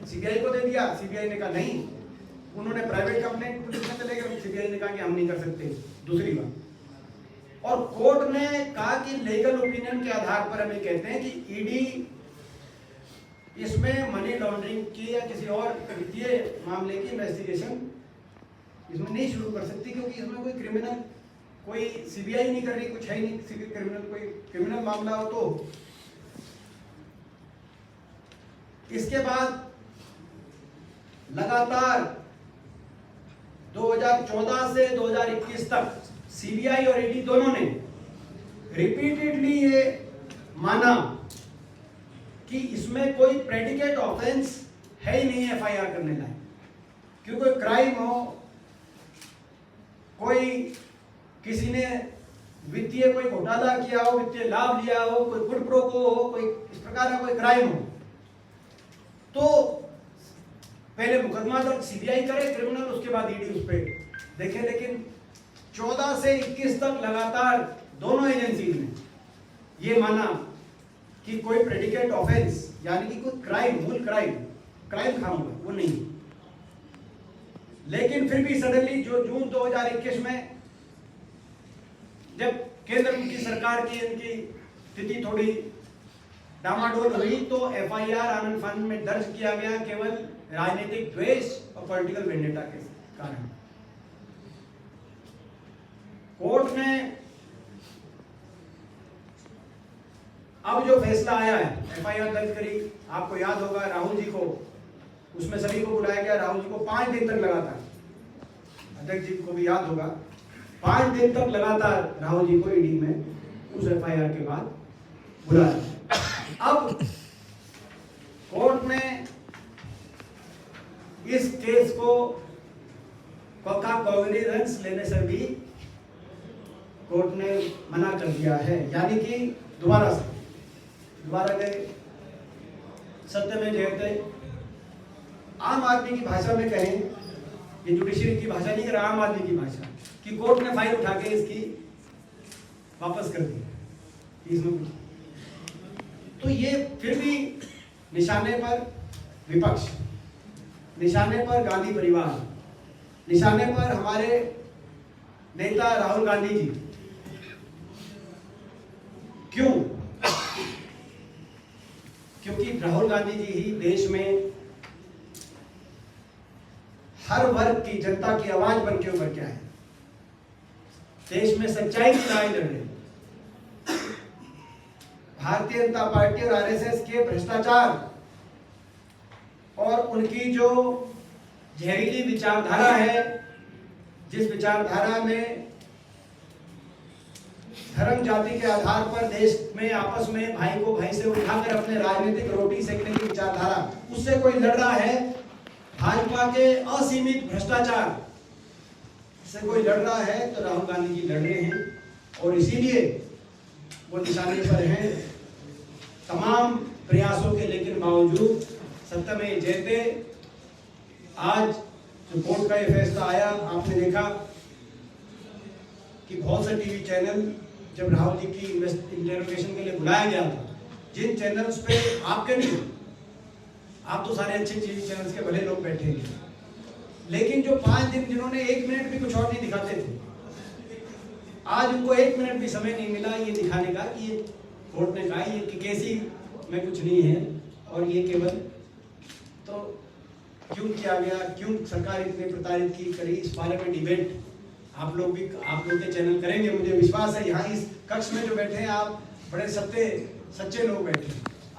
CBI को दे दिया, CBI ने कहा नहीं, उन्होंने प्राइवेट कंप्लेंट पुलिस में चले गए, सीबीआई ने कहा कि हम नहीं कर सकते। दूसरी बात, और कोर्ट ने कहा कि लीगल ओपिनियन के आधार पर हमें कहते हैं कि ईडी इसमें मनी लॉन्ड्रिंग की या किसी और वित्तीय मामले की इन्वेस्टिगेशन इसमें नहीं शुरू कर सकती, क्योंकि इसमें कोई क्रिमिनल, कोई सीबीआई नहीं कर रही, कुछ है ही नहीं क्रिमिनल, कोई क्रिमिनल मामला हो तो। इसके बाद लगातार 2014 से 2021 तक सीबीआई और ईडी दोनों ने रिपीटेडली ये माना कि इसमें कोई प्रेडिकेट ऑफेंस है ही नहीं एफआईआर करने लायक, क्योंकि कोई क्राइम हो, कोई किसी ने वित्तीय कोई घोटाला किया हो, वित्तीय लाभ लिया हो, कोई गुड प्रोको हो, कोई इस प्रकार का कोई क्राइम हो, तो पहले मुकदमा दर्ज सीबीआई करे क्रिमिनल, उसके बाद ईडी उस पर देखे। लेकिन 14 से 21 तक लगातार दोनों एजेंसी ने ये माना कि कोई प्रेडिकेट ऑफेंस यानी कि कोई क्राइम, मूल क्राइम खाऊंगा वो नहीं। लेकिन फिर भी सडनली जो जून 2021 में जब केंद्र की सरकार की इनकी स्थिति थोड़ी डामाडोल हुई, तो एफआईआर आनंद फानन में दर्ज किया गया केवल राजनीतिक द्वेष और पॉलिटिकल वेंडेटा के कारण। कोर्ट ने अब जो फैसला आया है, एफआईआर दर्ज करी, आपको याद होगा राहुल जी को, उसमें सभी को बुलाया गया, राहुल जी को 5 दिन तक लगातार, अध्यक्ष जी को भी याद होगा, 5 दिन तक लगातार राहुल जी को ईडी में उस एफआईआर के बाद बुलाया। अब कोर्ट ने इस केस को का कॉग्निजेंस लेने से भी कोर्ट ने मना कर दिया है, यानी कि दोबारा गए सत्य में जयते। आम आदमी की भाषा में कहें, ये जुडिशरी की भाषा नहीं, आम आदमी की भाषा, कि कोर्ट ने फाइल उठा के इसकी वापस कर दी इसमें कुछ। तो ये फिर भी निशाने पर विपक्ष, निशाने पर गांधी परिवार, निशाने पर हमारे नेता राहुल गांधी जी। क्यों? क्योंकि राहुल गांधी जी ही देश में हर वर्ग की जनता की आवाज बन के उभर के आए, देश में सच्चाई की लड़ाई लड़ रहे। भारतीय जनता पार्टी और आरएसएस के भ्रष्टाचार और उनकी जो जहरीली विचारधारा है, जिस विचारधारा में धर्म जाति के आधार पर देश में आपस में भाई को भाई से उठाकर अपने राजनीतिक रोटी सेकने की विचारधारा, उससे कोई लड़ रहा है। भाजपा के असीमित भ्रष्टाचार से कोई लड़ रहा है, तो राहुल गांधी जी लड़ रहे हैं, और इसीलिए वो निशाने पर हैं तमाम प्रयासों के। लेकिन बावजूद सत्य में जयते। आज जो कोर्ट का ये फैसला आया, आपने देखा कि बहुत से टीवी चैनल, जब राहुल जी की इंटरोगेशन के लिए बुलाया गया था, जिन चैनल्स पे आपके नहीं, आप तो सारे अच्छे टीवी चैनल्स के भले लोग बैठे हैं, लेकिन जो 5 दिन जिन्होंने 1 मिनट भी कुछ और नहीं दिखाते थे, आज उनको 1 मिनट भी समय नहीं मिला ये दिखाने का कि ये कोर्ट ने कहा ये कि केसी में कुछ नहीं है, और ये केवल तो क्यों किया गया, क्यों सरकार इतने प्रताड़ित की करी, इस बारे में डिबेट आप लोग के चैनल करेंगे, मुझे विश्वास है। यहाँ इस कक्ष में जो बैठे हैं आप बड़े सच्चे लोग बैठे हैं।